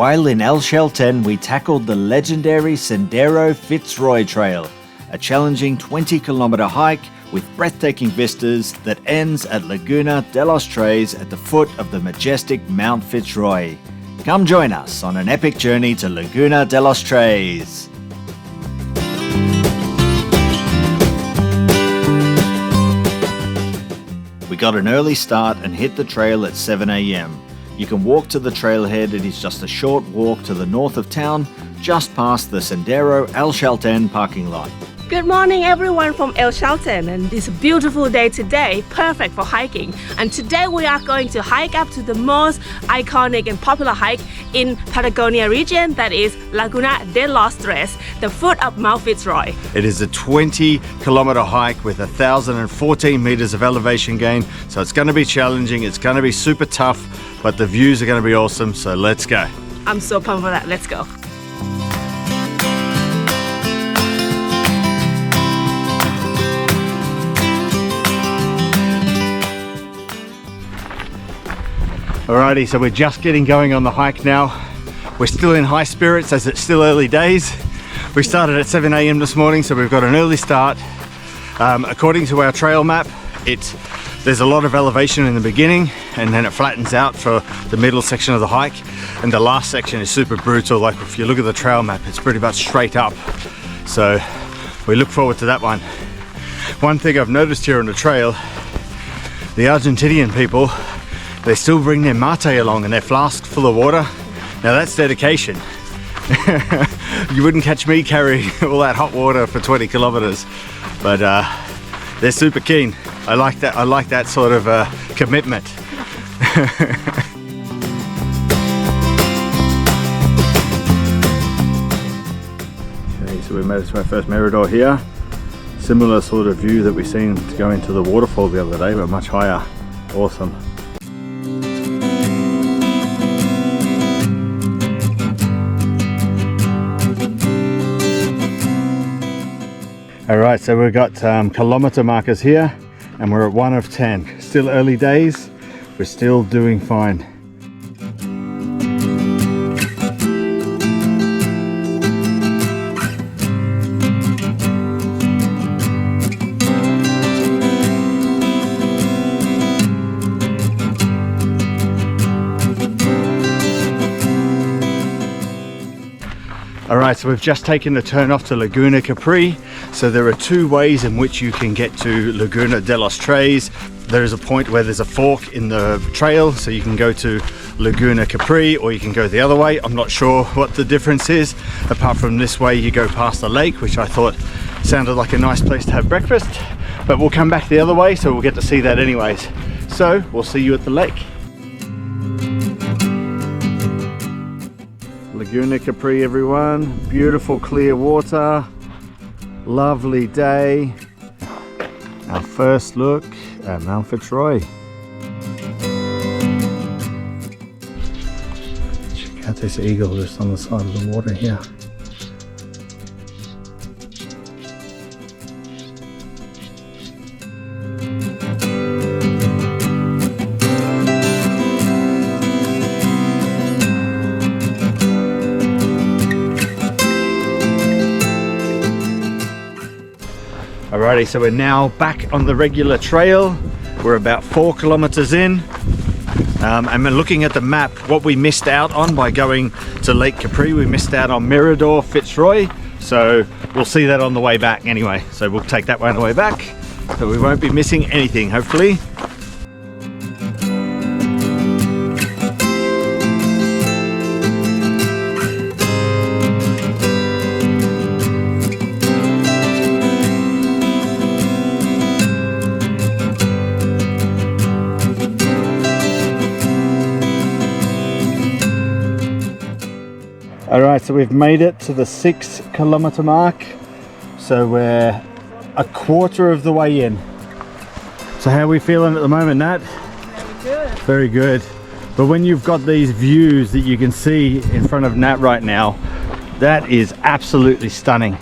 While in Chalten, we tackled the legendary Sendero Fitz Roy trail, a challenging 20-kilometer hike with breathtaking vistas that ends at Laguna de los Tres at the foot of the majestic Mount Fitz Roy. Come join us on an epic journey to Laguna de los Tres. We got an early start and hit the trail at 7 a.m. You can walk to the trailhead. It is just a short walk to the north of town, just past the Sendero Chalten parking lot. Good morning everyone from Chalten, and it's a beautiful day today, perfect for hiking. And today we are going to hike up to the most iconic and popular hike in Patagonia region, that is Laguna de los Tres, the foot of Mount Fitz Roy. It is a 20-kilometer hike with 1,014 meters of elevation gain, so it's going to be challenging, it's going to be super tough, but the views are going to be awesome, so let's go. I'm so pumped for that, let's go. Alrighty, so we're just getting going on the hike now. We're still in high spirits as it's still early days. We started at 7 a.m. this morning, so we've got an early start. According to our trail map, there's a lot of elevation in the beginning and then it flattens out for the middle section of the hike, and the last section is super brutal. Like if you look at the trail map, it's pretty much straight up. So we look forward to that one. One thing I've noticed here on the trail, the Argentinian people, they still bring their mate along and their flask full of water. Now that's dedication. You wouldn't catch me carrying all that hot water for 20 kilometers, but they're super keen. I like that sort of commitment. Okay, so we made it to our first mirador here. Similar sort of view that we seen to go into the waterfall the other day, but much higher. Awesome. Alright, so we've got kilometer markers here and we're at 1 of 10. Still early days, we're still doing fine. Alright, so we've just taken the turn off to Laguna Capri. So there are two ways in which you can get to Laguna de los Tres. There is a point where there's a fork in the trail, so you can go to Laguna Capri or you can go the other way. I'm not sure what the difference is, apart from this way you go past the lake, which I thought sounded like a nice place to have breakfast. But we'll come back the other way, so we'll get to see that anyways. So we'll see you at the lake. Laguna Capri, everyone. Beautiful clear water, lovely day. Our first look at Mount Fitz Roy. Check out this eagle just on the side of the water here. Alrighty, so we're now back on the regular trail. We're about 4 kilometers in, and we're looking at the map. What we missed out on by going to Lake Capri, we missed out on Mirador Fitz Roy, so we'll see that on the way back anyway. So we'll take that one on the way back, so we won't be missing anything, hopefully. Alright, so we've made it to the 6 kilometer mark, so we're a quarter of the way in. So how are we feeling at the moment, Nat? Very good. Very good. But when you've got these views that you can see in front of Nat right now, that is absolutely stunning.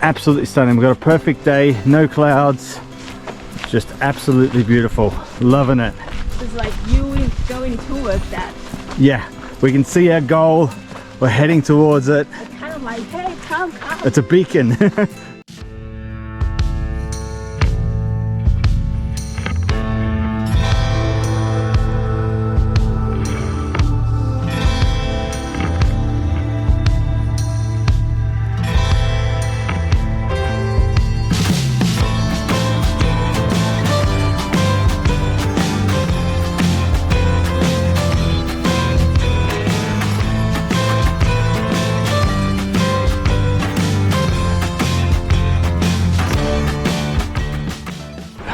Absolutely stunning. We've got a perfect day, no clouds, just absolutely beautiful. Loving it. It's like you going towards that. Yeah, We can see our goal. We're heading towards it. Kind of like, hey, come. It's a beacon.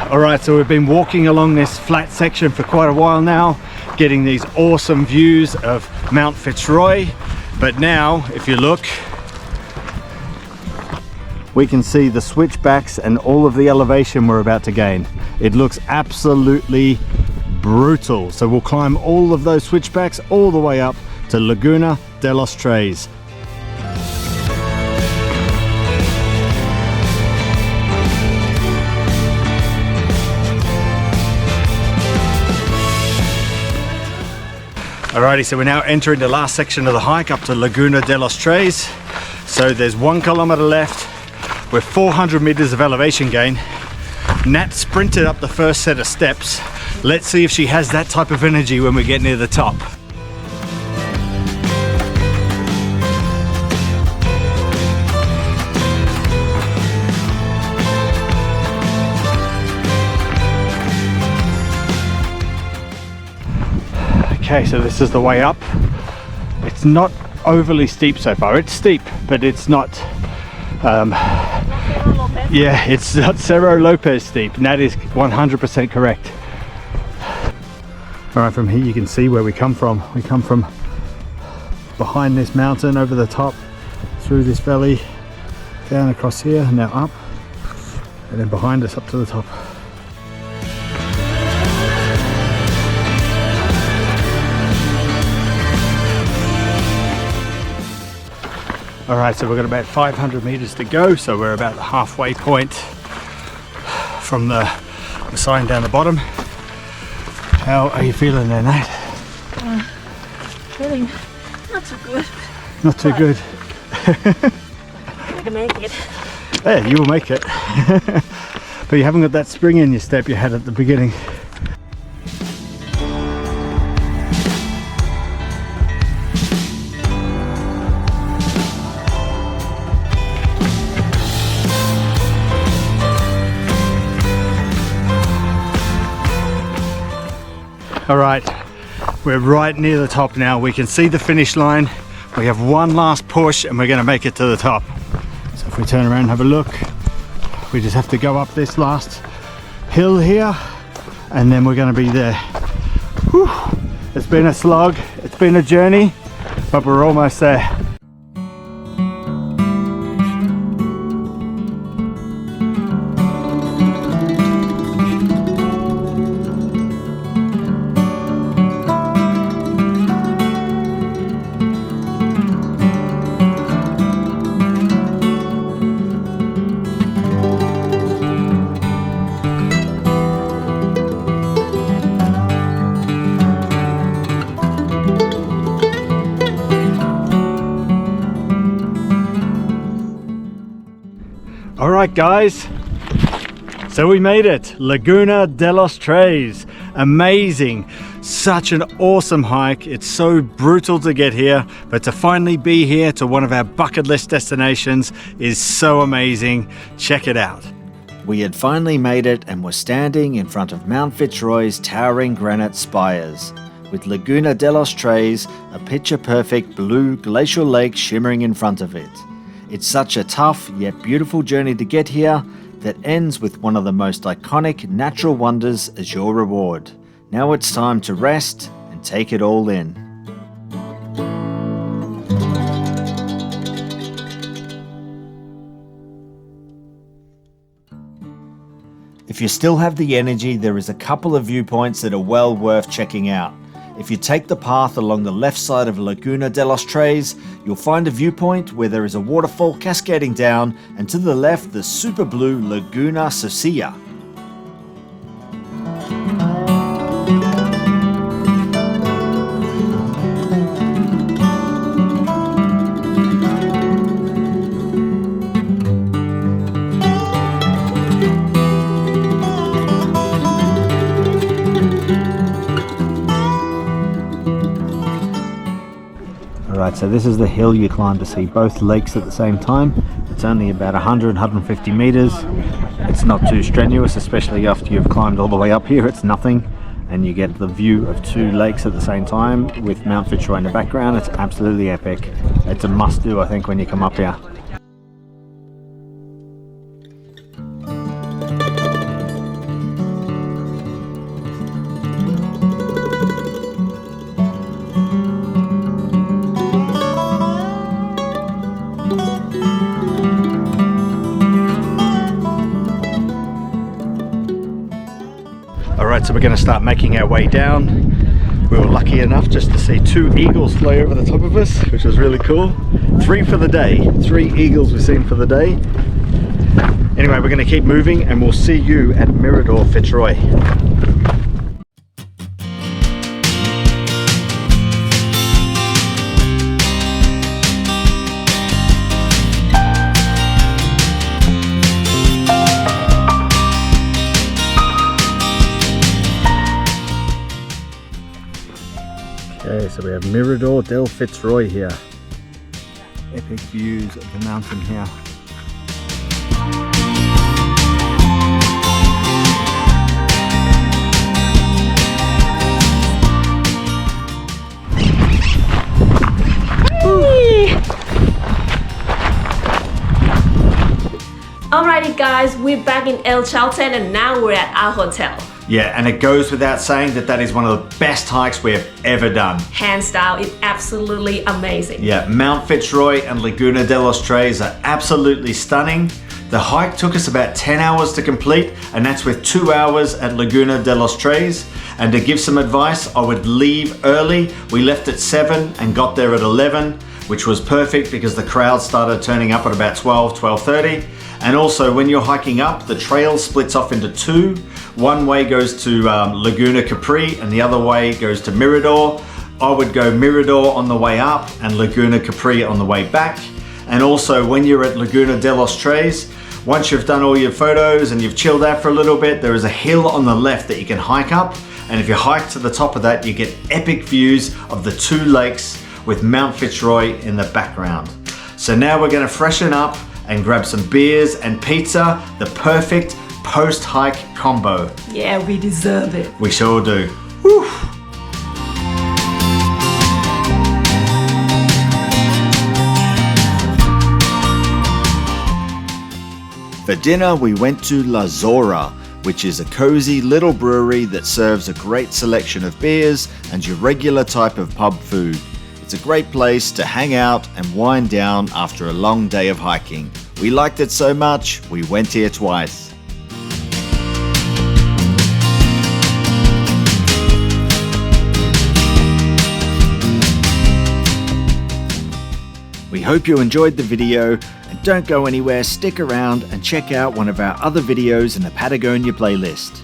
Alright, so we've been walking along this flat section for quite a while now, getting these awesome views of Mount Fitz Roy. But now, if you look, we can see the switchbacks and all of the elevation we're about to gain. It looks absolutely brutal. So we'll climb all of those switchbacks all the way up to Laguna de los Tres. Alrighty, so we're now entering the last section of the hike up to Laguna de los Tres. So there's 1 kilometer left with 400 meters of elevation gain. Nat sprinted up the first set of steps. Let's see if she has that type of energy when we get near the top. Okay, so this is the way up. It's not overly steep so far. It's steep, but it's not yeah, it's not Cerro Lopez steep, and that is 100% correct. All right, from here you can see where we come from. We come from behind this mountain, over the top, through this valley, down across here, now up, and then behind us up to the top. All right, so we've got about 500 meters to go, so we're about the halfway point from the sign down the bottom. How are you feeling there, Nat? Feeling not too good. Not too good. I can make it. Yeah, you will make it. But you haven't got that spring in your step you had at the beginning. All right, we're right near the top now. We can see the finish line. We have one last push and we're gonna make it to the top. So if we turn around and have a look, we just have to go up this last hill here and then we're gonna be there. Whew. It's been a slog, it's been a journey, but we're almost there. Alright guys, so we made it, Laguna de los Tres. Amazing, such an awesome hike. It's so brutal to get here, but to finally be here to one of our bucket list destinations is so amazing. Check it out. We had finally made it and were standing in front of Mount Fitz Roy's towering granite spires, with Laguna de los Tres, a picture-perfect blue glacial lake shimmering in front of it. It's such a tough yet beautiful journey to get here that ends with one of the most iconic natural wonders as your reward. Now it's time to rest and take it all in. If you still have the energy, there is a couple of viewpoints that are well worth checking out. If you take the path along the left side of Laguna de los Tres, you'll find a viewpoint where there is a waterfall cascading down, and to the left the super blue Laguna Socilla. Alright, so this is the hill you climb to see both lakes at the same time. It's only about 100-150 meters. It's not too strenuous, especially after you've climbed all the way up here. It's nothing, and you get the view of two lakes at the same time with Mount Fitz Roy in the background. It's absolutely epic. It's a must-do, I think, when you come up here. Alright, so we're going to start making our way down. We were lucky enough just to see 2 eagles fly over the top of us, which was really cool. 3 for the day. 3 eagles we've seen for the day. Anyway, we're going to keep moving and we'll see you at Mirador Fitz Roy. Okay, so we have Mirador del Fitz Roy here. Epic views of the mountain here. Alrighty guys, we're back in Chalten and now we're at our hotel. Yeah, and it goes without saying that that is one of the best hikes we have ever done. Hands down, it's absolutely amazing. Yeah, Mount Fitz Roy and Laguna de los Tres are absolutely stunning. The hike took us about 10 hours to complete, and that's with 2 hours at Laguna de los Tres. And to give some advice, I would leave early. We left at 7 and got there at 11, which was perfect because the crowd started turning up at about 12:30. And also when you're hiking up, the trail splits off into 2. One way goes to Laguna Capri and the other way goes to Mirador. I would go Mirador on the way up and Laguna Capri on the way back. And also when you're at Laguna de los Tres, once you've done all your photos and you've chilled out for a little bit, there is a hill on the left that you can hike up. And if you hike to the top of that, you get epic views of the 2 lakes with Mount Fitz Roy in the background. So now we're gonna freshen up and grab some beers and pizza, the perfect post-hike combo. Yeah, we deserve it. We sure do. Whew. For dinner, we went to La Zora, which is a cozy little brewery that serves a great selection of beers and your regular type of pub food. It's a great place to hang out and wind down after a long day of hiking. We liked it so much, we went here twice. We hope you enjoyed the video, and don't go anywhere, stick around and check out one of our other videos in the Patagonia playlist.